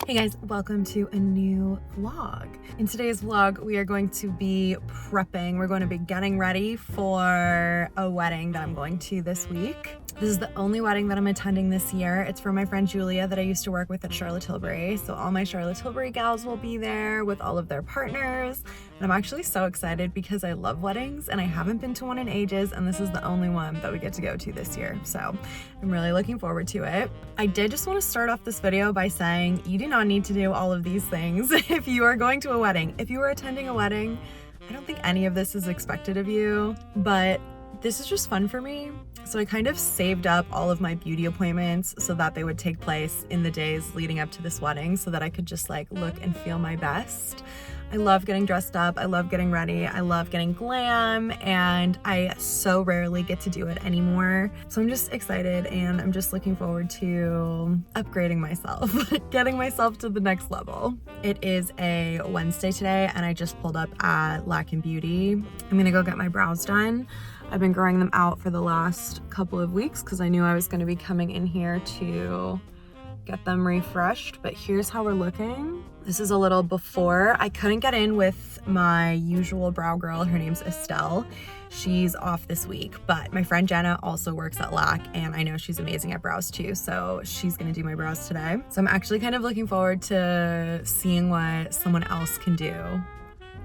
Hey guys, welcome to a new vlog. In today's vlog, we are going to be prepping. We're going to be getting ready for a wedding that I'm going to this week. This is the only wedding that I'm attending this year. It's for my friend Julia that I used to work with at Charlotte Tilbury. So all my Charlotte Tilbury gals will be there with all of their partners. And I'm actually so excited because I love weddings and I haven't been to one in ages, and this is the only one that we get to go to this year. So I'm really looking forward to it. I did just want to start off this video by saying you do not need to do all of these things if you are going to a wedding. If you are attending a wedding, I don't think any of this is expected of you, but this is just fun for me. So I kind of saved up all of my beauty appointments so that they would take place in the days leading up to this wedding so that I could just like look and feel my best. I love getting dressed up, I love getting ready, I love getting glam, and I so rarely get to do it anymore. So I'm just excited and I'm just looking forward to upgrading myself, getting myself to the next level. It is a Wednesday today and I just pulled up at Lack & Beauty. I'm gonna go get my brows done. I've been growing them out for the last couple of weeks because I knew I was gonna be coming in here to get them refreshed, but here's how we're looking. This is a little before. I couldn't get in with my usual brow girl. Her name's Estelle. She's off this week, but my friend Jenna also works at Lack and I know she's amazing at brows too, so she's gonna do my brows today. So I'm actually kind of looking forward to seeing what someone else can do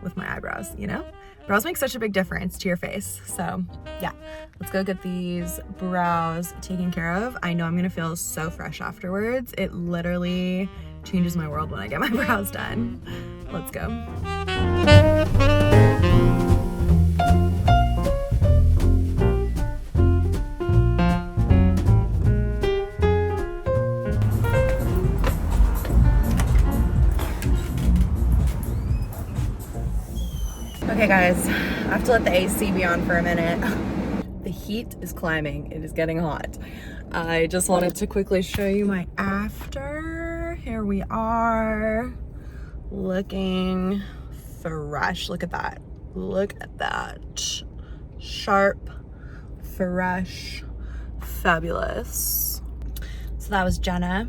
with my eyebrows, you know? Brows make such a big difference to your face. So yeah, let's go get these brows taken care of. I know I'm gonna feel so fresh afterwards. It literally changes my world when I get my brows done. Let's go. Okay guys, I have to let the AC be on for a minute. The heat is climbing, it is getting hot. I just wanted to quickly show you my after. Here we are, looking fresh. Look at that, look at that. Sharp, fresh, fabulous. So that was Jenna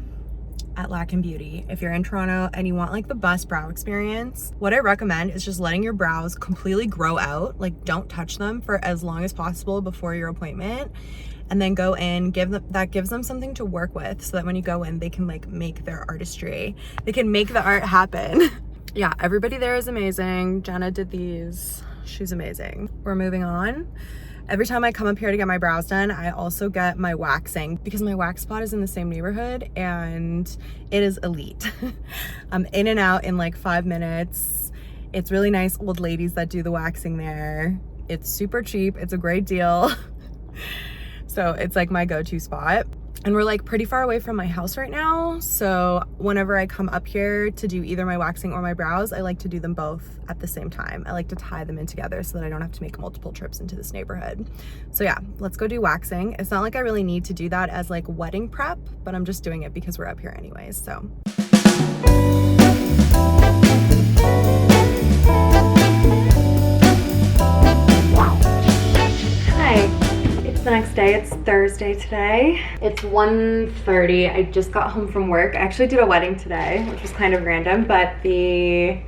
at Lack & Beauty. If you're in Toronto and you want like the best brow experience, what I recommend is just letting your brows completely grow out. Like don't touch them for as long as possible before your appointment, and then go in, that gives them something to work with so that when you go in, they can like make their artistry. They can make the art happen. Yeah, everybody there is amazing. Jenna did these, she's amazing. We're moving on. Every time I come up here to get my brows done, I also get my waxing because my wax spot is in the same neighborhood and it is elite. I'm in and out in like 5 minutes. It's really nice old ladies that do the waxing there. It's super cheap. It's a great deal. So it's like my go-to spot. And we're like pretty far away from my house right now. So whenever I come up here to do either my waxing or my brows, I like to do them both at the same time. I like to tie them in together so that I don't have to make multiple trips into this neighborhood. So yeah, let's go do waxing. It's not like I really need to do that as like wedding prep, but I'm just doing it because we're up here anyways, so. Hi. The next day, it's Thursday today. It's 1:30. I just got home from work. I actually did a wedding today, which was kind of random, but the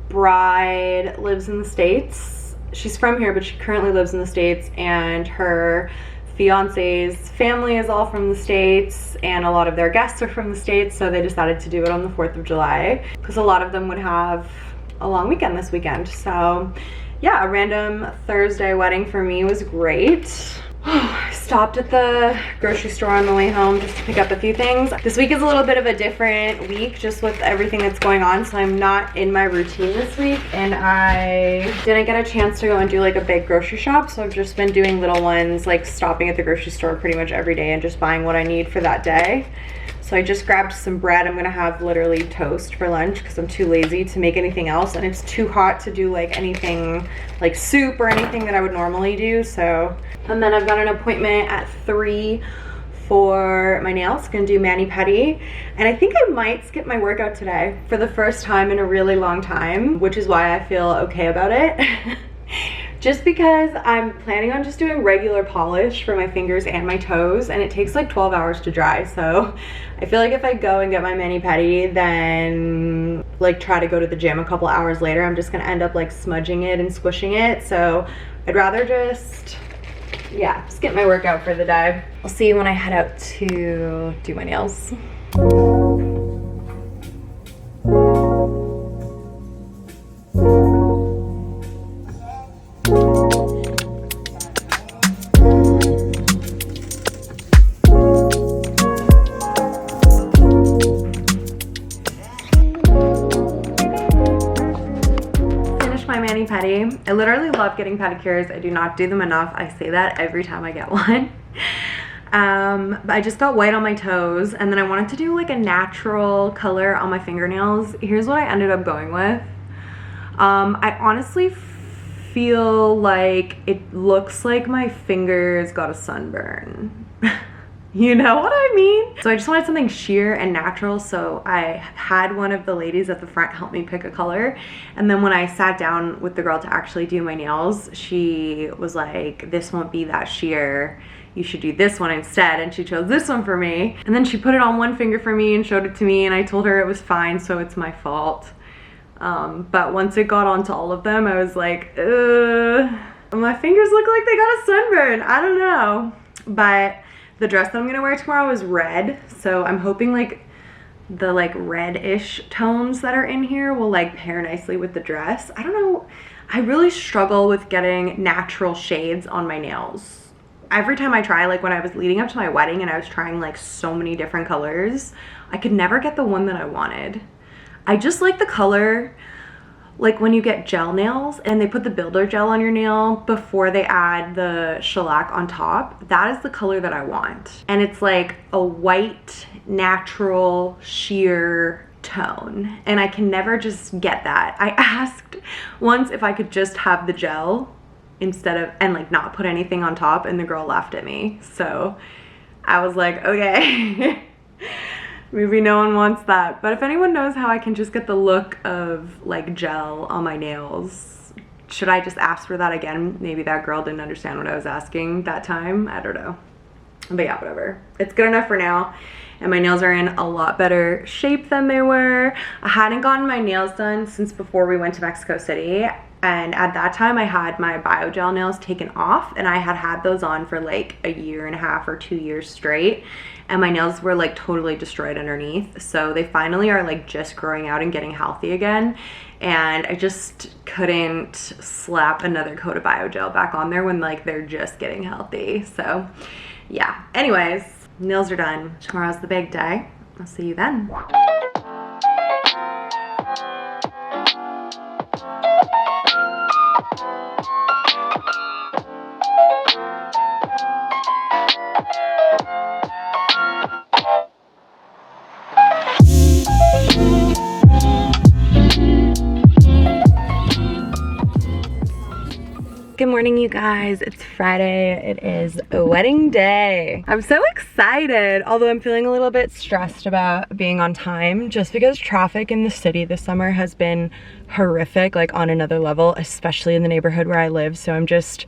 bride lives in the States. She's from here, but she currently lives in the States, and her fiance's family is all from the States, and a lot of their guests are from the States, so they decided to do it on the 4th of July because a lot of them would have a long weekend this weekend. So yeah, a random Thursday wedding for me was great. I stopped at the grocery store on the way home just to pick up a few things. This week is a little bit of a different week just with everything that's going on, so I'm not in my routine this week, and I didn't get a chance to go and do like a big grocery shop, so I've just been doing little ones, like stopping at the grocery store pretty much every day and just buying what I need for that day. So I just grabbed some bread. I'm gonna have literally toast for lunch because I'm too lazy to make anything else, and it's too hot to do like anything like soup or anything that I would normally do. So, and then I've got an appointment at 3 for my nails. Gonna do mani-pedi, and I think I might skip my workout today for the first time in a really long time, which is why I feel okay about it. just because I'm planning on just doing regular polish for my fingers and my toes, and it takes like 12 hours to dry. So I feel like if I go and get my mani-pedi, then like try to go to the gym a couple hours later, I'm just gonna end up like smudging it and squishing it. So I'd rather just, yeah, just get my workout for the day. I'll see you when I head out to do my nails. Mani-pedi. I literally love getting pedicures. I do not do them enough. I say that every time I get one. But I just got white on my toes, and then I wanted to do like a natural color on my fingernails. Here's what I ended up going with. I honestly feel like it looks like my fingers got a sunburn. You know what I mean? So I just wanted something sheer and natural, so I had one of the ladies at the front help me pick a color, and then when I sat down with the girl to actually do my nails, she was like, this won't be that sheer, you should do this one instead, and she chose this one for me. And then she put it on one finger for me and showed it to me, and I told her it was fine, so it's my fault. But once it got onto all of them, I was like, my fingers look like they got a sunburn. I don't know. But the dress that I'm gonna wear tomorrow is red, so I'm hoping like the like red-ish tones that are in here will like pair nicely with the dress. I don't know, I really struggle with getting natural shades on my nails. Every time I try, like when I was leading up to my wedding and I was trying like so many different colors, I could never get the one that I wanted. I just like the color, like when you get gel nails and they put the builder gel on your nail before they add the shellac on top, that is the color that I want. And it's like a white, natural, sheer tone. And I can never just get that. I asked once if I could just have the gel instead of, and like not put anything on top, and the girl laughed at me. So I was like, okay. Maybe no one wants that. But if anyone knows how I can just get the look of like gel on my nails, should I just ask for that again? Maybe that girl didn't understand what I was asking that time. I don't know. But yeah, whatever. It's good enough for now. And my nails are in a lot better shape than they were. I hadn't gotten my nails done since before we went to Mexico City. And at that time I had my Biogel nails taken off, and I had had those on for like a year and a half or 2 years straight. And my nails were like totally destroyed underneath. So they finally are like just growing out and getting healthy again. And I just couldn't slap another coat of Biogel back on there when like they're just getting healthy. So yeah, anyways, nails are done. Tomorrow's the big day. I'll see you then. Good morning, you guys. It's Friday. It is a wedding day. I'm so excited, although I'm feeling a little bit stressed about being on time just because traffic in the city this summer has been horrific, like on another level, especially in the neighborhood where I live. So I'm just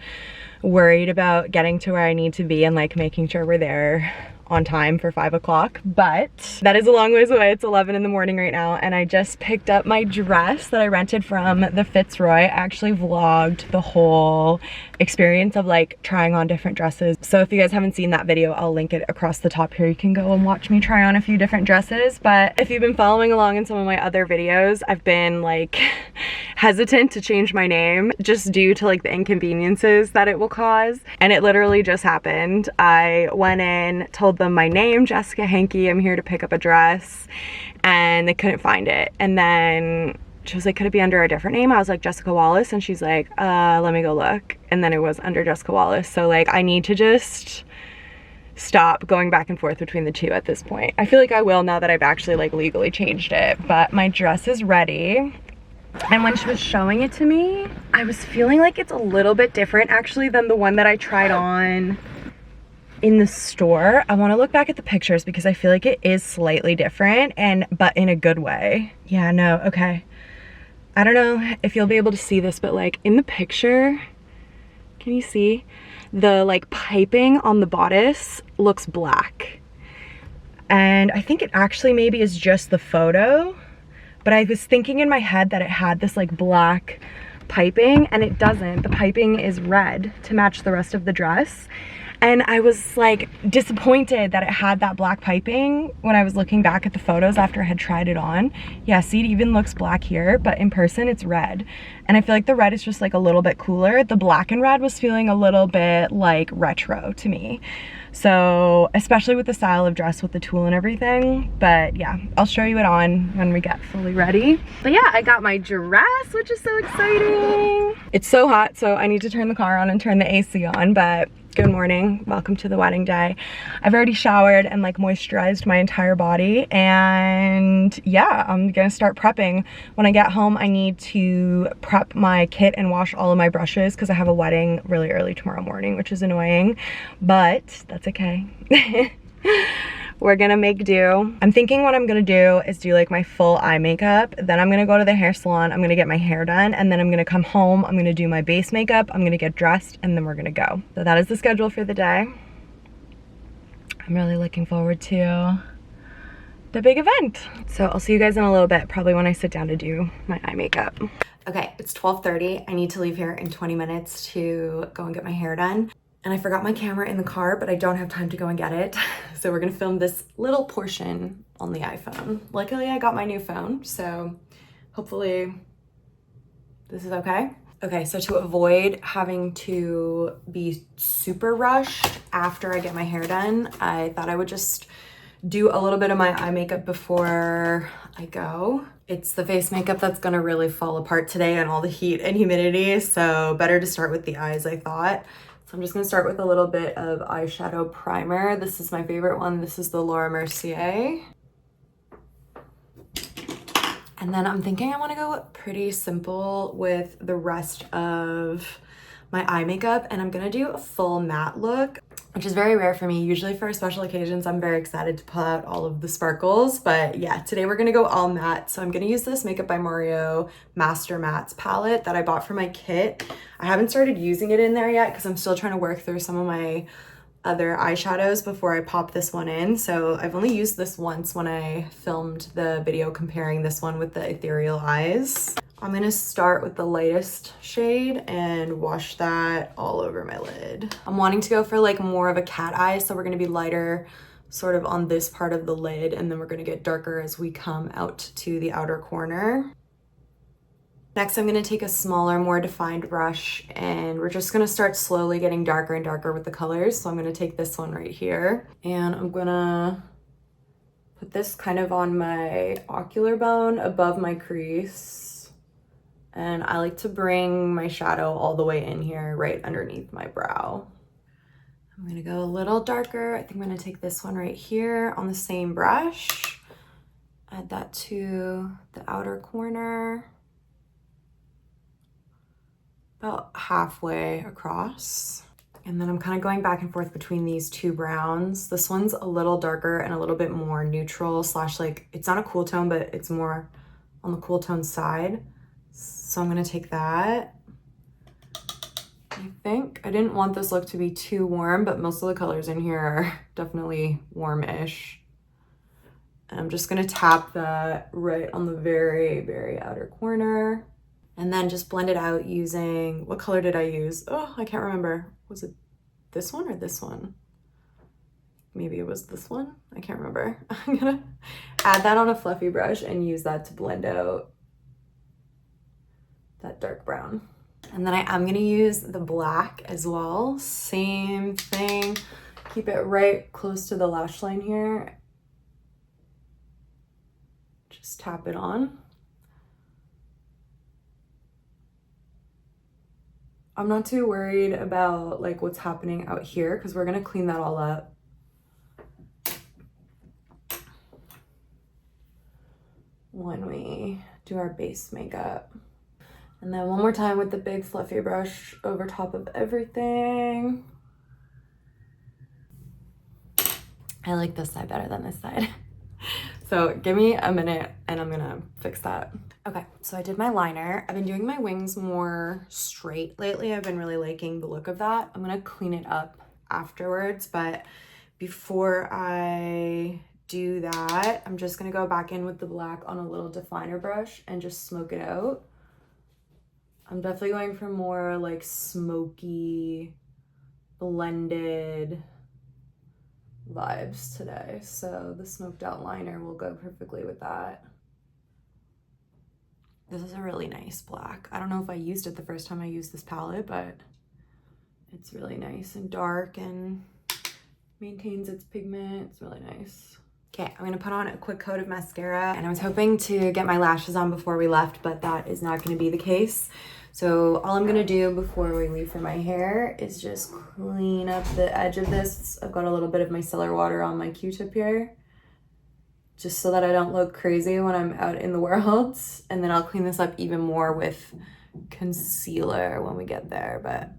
worried about getting to where I need to be and like making sure we're there on time for 5 o'clock, but that is a long ways away. It's 11 in the morning right now, and I just picked up my dress that I rented from the Fitzroy. I actually vlogged the whole experience of like trying on different dresses. So if you guys haven't seen that video, I'll link it across the top here. You can go and watch me try on a few different dresses. But if you've been following along in some of my other videos, I've been like hesitant to change my name just due to like the inconveniences that it will cause. And it literally just happened. I went in, told them my name, Jessica Hankey, I'm here to pick up a dress, and they couldn't find it. And then she was like, could it be under a different name? I was like, Jessica Wallace, and she's like, let me go look. And then it was under Jessica Wallace. So like I need to just stop going back and forth between the two at this point. I feel like I will now that I've actually like legally changed it. But my dress is ready. And when she was showing it to me, I was feeling like it's a little bit different actually than the one that I tried on in the store. I want to look back at the pictures because I feel like it is slightly different, but in a good way. Yeah, no, okay. I don't know if you'll be able to see this, but like in the picture, Can you see? The like piping on the bodice looks black. And I think it actually maybe is just the photo, but I was thinking in my head that it had this like black piping, and it doesn't. The piping is red to match the rest of the dress. And I was like disappointed that it had that black piping when I was looking back at the photos after I had tried it on. Yeah, see, it even looks black here, but in person it's red. And I feel like the red is just like a little bit cooler. The black and red was feeling a little bit like retro to me. So, especially with the style of dress with the tulle and everything. But yeah, I'll show you it on when we get fully ready. But yeah, I got my dress, which is so exciting. It's so hot, so I need to turn the car on and turn the AC on, but good morning, welcome to the wedding day. I've already showered and like moisturized my entire body, and yeah, I'm gonna start prepping. When I get home, I need to prep my kit and wash all of my brushes because I have a wedding really early tomorrow morning, which is annoying, but that's okay. We're gonna make do. I'm thinking what I'm gonna do is do like my full eye makeup, then I'm gonna go to the hair salon, I'm gonna get my hair done, and then I'm gonna come home, I'm gonna do my base makeup, I'm gonna get dressed, and then we're gonna go. So that is the schedule for the day. I'm really looking forward to the big event. So I'll see you guys in a little bit, probably when I sit down to do my eye makeup. Okay, it's 12:30. I need to leave here in 20 minutes to go and get my hair done. And I forgot my camera in the car, but I don't have time to go and get it. So we're gonna film this little portion on the iPhone. Luckily, I got my new phone, so hopefully this is okay. Okay, so to avoid having to be super rushed after I get my hair done, I thought I would just do a little bit of my eye makeup before I go. It's the face makeup that's gonna really fall apart today in all the heat and humidity, so better to start with the eyes, I thought. So I'm just gonna start with a little bit of eyeshadow primer. This is my favorite one. This is the Laura Mercier. And then I'm thinking I wanna go pretty simple with the rest of my eye makeup, and I'm gonna do a full matte look, which is very rare for me. Usually for special occasions, I'm very excited to pull out all of the sparkles, but yeah, today we're gonna go all matte. So I'm gonna use this Makeup by Mario Master Mattes palette that I bought for my kit. I haven't started using it in there yet because I'm still trying to work through some of my other eyeshadows before I pop this one in. So I've only used this once when I filmed the video comparing this one with the Ethereal Eyes. I'm gonna start with the lightest shade and wash that all over my lid. I'm wanting to go for like more of a cat eye, so we're gonna be lighter sort of on this part of the lid, and then we're gonna get darker as we come out to the outer corner. Next, I'm gonna take a smaller, more defined brush, and we're just gonna start slowly getting darker and darker with the colors. So I'm gonna take this one right here, and I'm gonna put this kind of on my ocular bone above my crease. And I like to bring my shadow all the way in here, right underneath my brow. I'm gonna go a little darker. I think I'm gonna take this one right here on the same brush. Add that to the outer corner. About halfway across. And then I'm kind of going back and forth between these two browns. This one's a little darker and a little bit more neutral slash like, it's not a cool tone, but it's more on the cool tone side. So I'm gonna take that. I think I didn't want this look to be too warm, but most of the colors in here are definitely warmish. And I'm just gonna tap that right on the very, very outer corner. And then just blend it out using, what color did I use? Oh, I can't remember. Was it this one or this one? Maybe it was this one. I can't remember. I'm gonna add that on a fluffy brush and use that to blend out that dark brown. And then I am gonna use the black as well. Same thing. Keep it right close to the lash line here. Just tap it on. I'm not too worried about like what's happening out here because we're gonna clean that all up. When we do our base makeup. And then one more time with the big fluffy brush over top of everything. I like this side better than this side. So give me a minute and I'm gonna fix that. Okay, so I did my liner. I've been doing my wings more straight lately. I've been really liking the look of that. I'm gonna clean it up afterwards, but before I do that, I'm just gonna go back in with the black on a little definer brush and just smoke it out. I'm definitely going for more like smoky, blended vibes today. So the smoked out liner will go perfectly with that. This is a really nice black. I don't know if I used it the first time I used this palette, but it's really nice and dark and maintains its pigment. It's really nice. Okay, I'm gonna put on a quick coat of mascara, and I was hoping to get my lashes on before we left, but that is not gonna be the case. So all I'm gonna do before we leave for my hair is just clean up the edge of this. I've got a little bit of micellar water on my Q-tip here, just so that I don't look crazy when I'm out in the world. And then I'll clean this up even more with concealer when we get there, but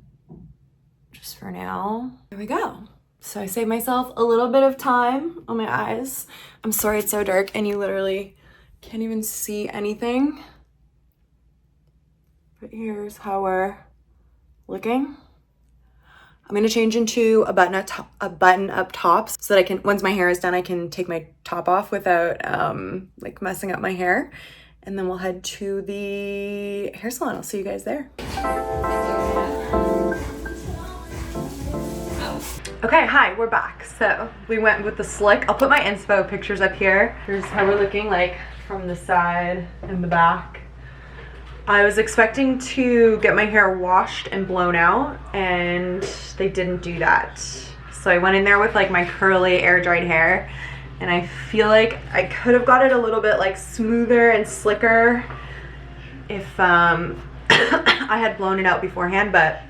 just for now, here we go. So I saved myself a little bit of time on my eyes. I'm sorry it's so dark and you literally can't even see anything. But here's how we're looking. I'm gonna change into a button up top so that I can, once my hair is done, I can take my top off without like messing up my hair. And then we'll head to the hair salon. I'll see you guys there. Okay, hi, we're back. So we went with the slick. I'll put my inspo pictures up here. Here's how we're looking like from the side and the back. I was expecting to get my hair washed and blown out, and they didn't do that. So I went in there with like my curly air dried hair, and I feel like I could have got it a little bit like smoother and slicker if I had blown it out beforehand, but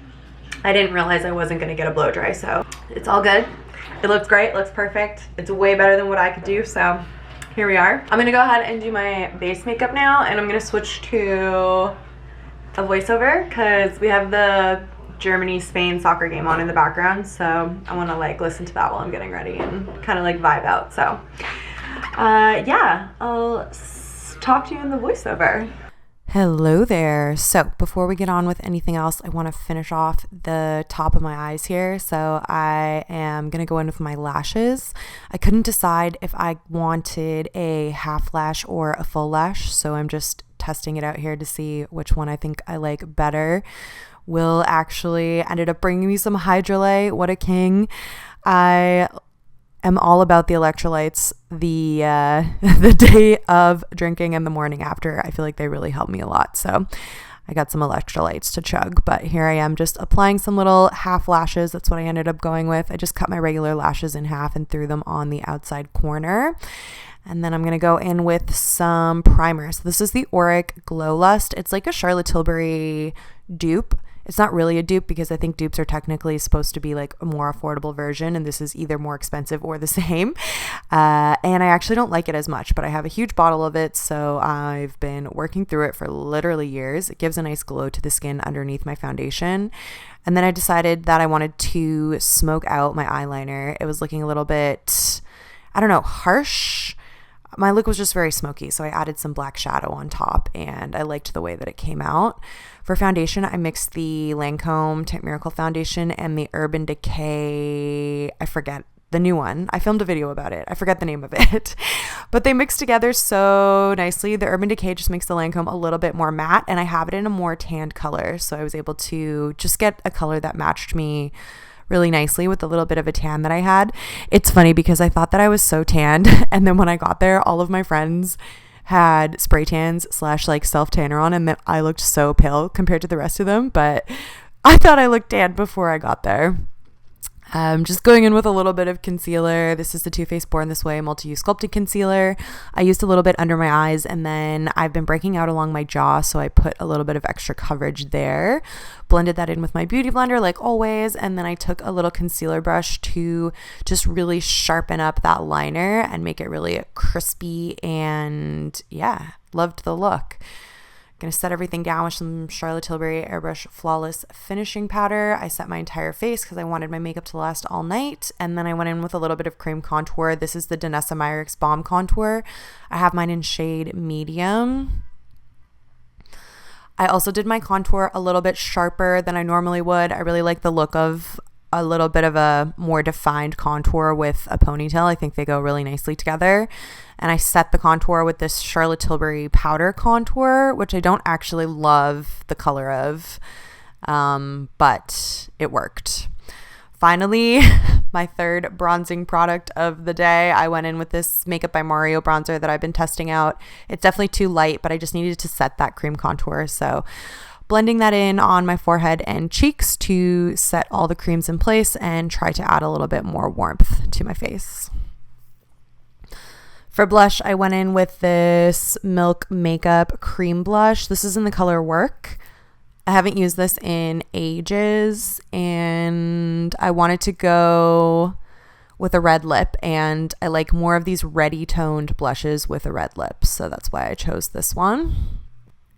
I didn't realize I wasn't gonna get a blow dry, so it's all good. It looks great, looks perfect. It's way better than what I could do, so here we are. I'm gonna go ahead and do my base makeup now, and I'm gonna switch to a voiceover because we have the Germany-Spain soccer game on in the background, so I wanna like listen to that while I'm getting ready and kind of like vibe out. So yeah, I'll talk to you in the voiceover. Hello there. So before we get on with anything else, I want to finish off the top of my eyes here. So I am going to go in with my lashes. I couldn't decide if I wanted a half lash or a full lash, so I'm just testing it out here to see which one I think I like better. Will actually ended up bringing me some Hydrolite. What a king. I am all about the electrolytes the day of drinking and the morning after. I feel like they really help me a lot. So I got some electrolytes to chug, but here I am just applying some little half lashes. That's what I ended up going with. I just cut my regular lashes in half and threw them on the outside corner. And then I'm going to go in with some primer. So this is the Auric Glow Lust. It's like a Charlotte Tilbury dupe. It's not really a dupe because I think dupes are technically supposed to be like a more affordable version, and this is either more expensive or the same. And I actually don't like it as much, but I have a huge bottle of it, so I've been working through it for literally years. It gives a nice glow to the skin underneath my foundation. And then I decided that I wanted to smoke out my eyeliner. It was looking a little bit, I don't know, harsh. My look was just very smoky, so I added some black shadow on top, and I liked the way that it came out. For foundation, I mixed the Lancome Tint Miracle foundation and the Urban Decay, I forget the new one. I filmed a video about it. I forget the name of it, but they mix together so nicely. The Urban Decay just makes the Lancome a little bit more matte, and I have it in a more tanned color, so I was able to just get a color that matched me really nicely with a little bit of a tan that I had. It's funny because I thought that I was so tanned, and then when I got there, all of my friends had spray tans / like self tanner on, and then I looked so pale compared to the rest of them, but I thought I looked tan before I got there. Just going in with a little bit of concealer. This is the Too Faced Born This Way Multi-Use Sculpted Concealer. I used a little bit under my eyes, and then I've been breaking out along my jaw, so I put a little bit of extra coverage there. Blended that in with my beauty blender like always, and then I took a little concealer brush to just really sharpen up that liner and make it really crispy, and yeah, loved the look. Gonna set everything down with some Charlotte Tilbury Airbrush Flawless Finishing Powder. I set my entire face because I wanted my makeup to last all night. And then I went in with a little bit of cream contour. This is the Danessa Myricks Balm Contour. I have mine in shade medium. I also did my contour a little bit sharper than I normally would. I really like the look of a little bit of a more defined contour with a ponytail. I think they go really nicely together. And I set the contour with this Charlotte Tilbury powder contour, which I don't actually love the color of, but it worked. Finally, my third bronzing product of the day, I went in with this Makeup by Mario bronzer that I've been testing out. It's definitely too light, but I just needed to set that cream contour. So blending that in on my forehead and cheeks to set all the creams in place and try to add a little bit more warmth to my face. For blush, I went in with this Milk Makeup Cream Blush. This is in the color Work. I haven't used this in ages, and I wanted to go with a red lip, and I like more of these reddy toned blushes with a red lip, so that's why I chose this one.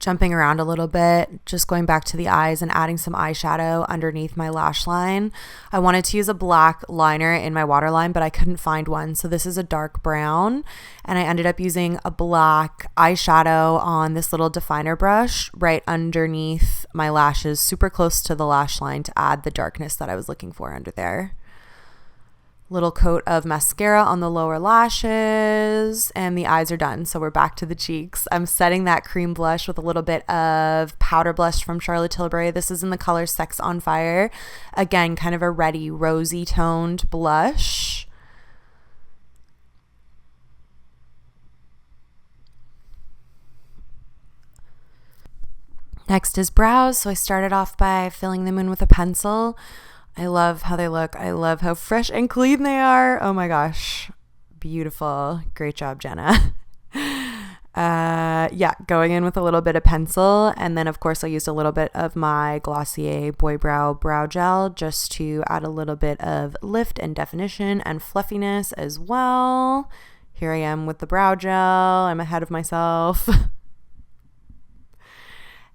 Jumping around a little bit, just going back to the eyes and adding some eyeshadow underneath my lash line. I wanted to use a black liner in my waterline, but I couldn't find one. So this is a dark brown, and I ended up using a black eyeshadow on this little definer brush right underneath my lashes, super close to the lash line to add the darkness that I was looking for under there. Little coat of mascara on the lower lashes, and the eyes are done. So we're back to the cheeks. I'm setting that cream blush with a little bit of powder blush from Charlotte Tilbury. This is in the color Sex on Fire. Again, kind of a reddy, rosy toned blush. Next is brows. So I started off by filling them in with a pencil. I love how they look. I love how fresh and clean they are. Oh my gosh. Beautiful. Great job, Jenna. Yeah, going in with a little bit of pencil. And then, of course, I used a little bit of my Glossier Boy Brow Brow Gel just to add a little bit of lift and definition and fluffiness as well. Here I am with the brow gel. I'm ahead of myself.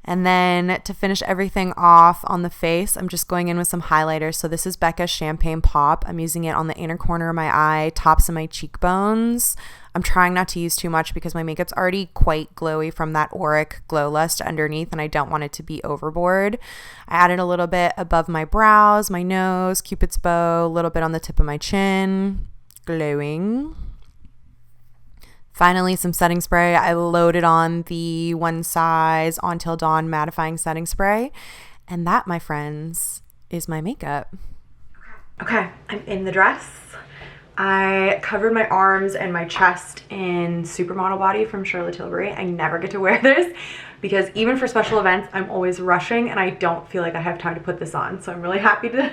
And then to finish everything off on the face, I'm just going in with some highlighter. So this is Becca's Champagne Pop. I'm using it on the inner corner of my eye, tops of my cheekbones. I'm trying not to use too much because my makeup's already quite glowy from that Auric Glow Lust underneath, and I don't want it to be overboard. I added a little bit above my brows, my nose, Cupid's bow, a little bit on the tip of my chin. Glowing. Finally, some setting spray. I loaded on the One Size On Till Dawn mattifying setting spray. And that, my friends, is my makeup. Okay, I'm in the dress. I covered my arms and my chest in Supermodel Body from Charlotte Tilbury. I never get to wear this because even for special events, I'm always rushing and I don't feel like I have time to put this on. So I'm really happy to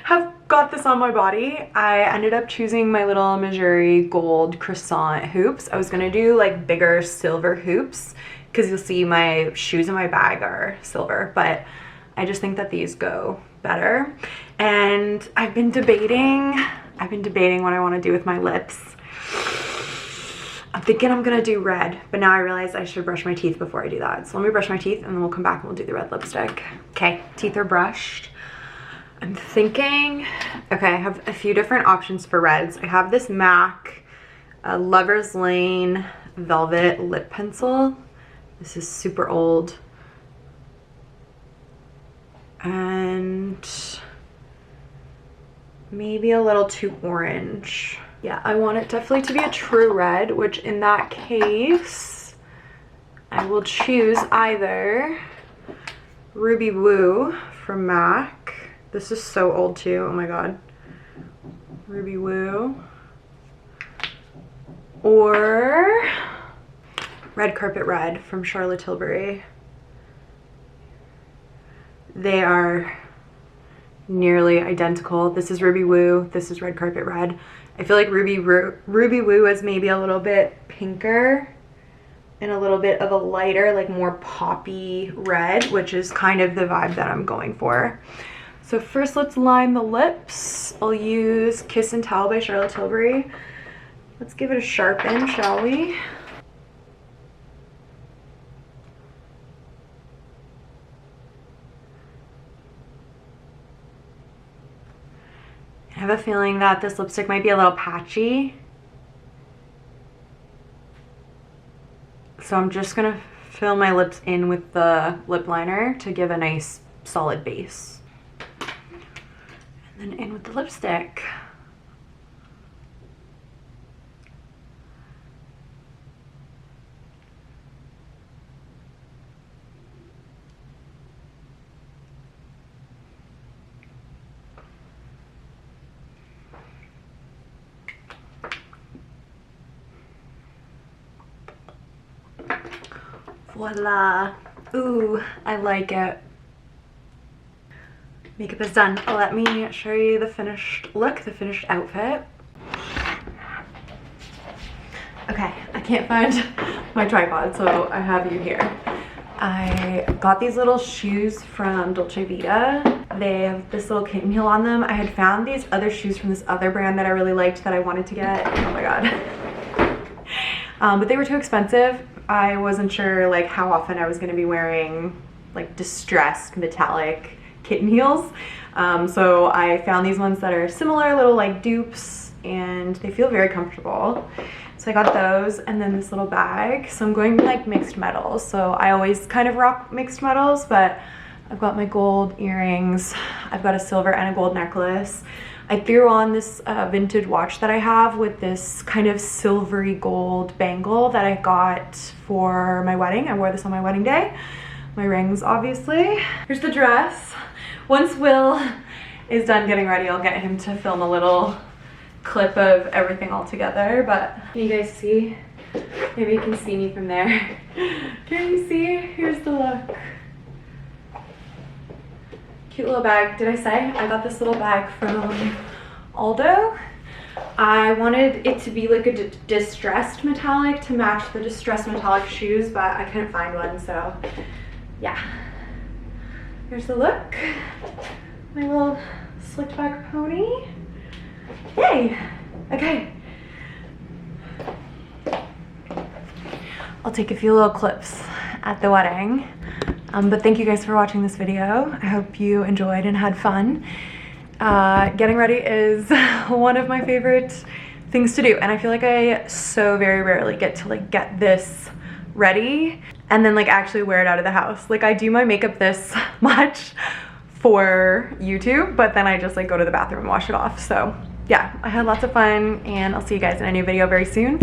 have got this on my body. I ended up choosing my little Missouri gold croissant hoops. I was gonna do like bigger silver hoops because you'll see my shoes in my bag are silver, but I just think that these go better. And I've been debating what I want to do with my lips. I'm thinking I'm gonna do red, but now I realize I should brush my teeth before I do that. So let me brush my teeth and then we'll come back and we'll do the red lipstick. Okay, teeth are brushed. I'm thinking, okay, I have a few different options for reds. I have this MAC Lover's Lane Velvet Lip Pencil. This is super old. And maybe a little too orange. Yeah, I want it definitely to be a true red, which in that case, I will choose either Ruby Woo from MAC. This is so old too, oh my god. Ruby Woo. Or Red Carpet Red from Charlotte Tilbury. They are nearly identical. This is Ruby Woo, this is Red Carpet Red. I feel like Ruby Woo is maybe a little bit pinker and a little bit of a lighter, like more poppy red, which is kind of the vibe that I'm going for. So first let's line the lips. I'll use Kiss and Tell by Charlotte Tilbury. Let's give it a sharpen, shall we? a feeling that this lipstick might be a little patchy. So I'm just gonna fill my lips in with the lip liner to give a nice solid base. And then in with the lipstick. Voila. Ooh, I like it. Makeup is done. Let me show you the finished look, the finished outfit. Okay, I can't find my tripod, so I have you here. I got these little shoes from Dolce Vita. They have this little kitten heel on them. I had found these other shoes from this other brand that I really liked that I wanted to get. Oh my god. But they were too expensive. I wasn't sure like how often I was going to be wearing like distressed metallic kitten heels. So I found these ones that are similar, little like dupes, and they feel very comfortable. So I got those, and then this little bag. So I'm going like mixed metals. So I always kind of rock mixed metals, but I've got my gold earrings. I've got a silver and a gold necklace. I threw on this vintage watch that I have with this kind of silvery gold bangle that I got for my wedding. I wore this on my wedding day. My rings, obviously. Here's the dress. Once Will is done getting ready, I'll get him to film a little clip of everything all together. But can you guys see? Maybe you can see me from there. Can you see? Here's the look. Cute little bag. Did I say I got this little bag from Aldo? I wanted it to be like a distressed metallic to match the distressed metallic shoes, but I couldn't find one, so yeah. Here's the look. My little slicked back pony. Yay! Okay. I'll take a few little clips at the wedding. But thank you guys for watching this video. I hope you enjoyed and had fun. Getting ready is one of my favorite things to do, and I feel like I so very rarely get to like get this ready and then like actually wear it out of the house. Like I do my makeup this much for YouTube, but then I just like go to the bathroom and wash it off. So yeah, I had lots of fun, and I'll see you guys in a new video very soon.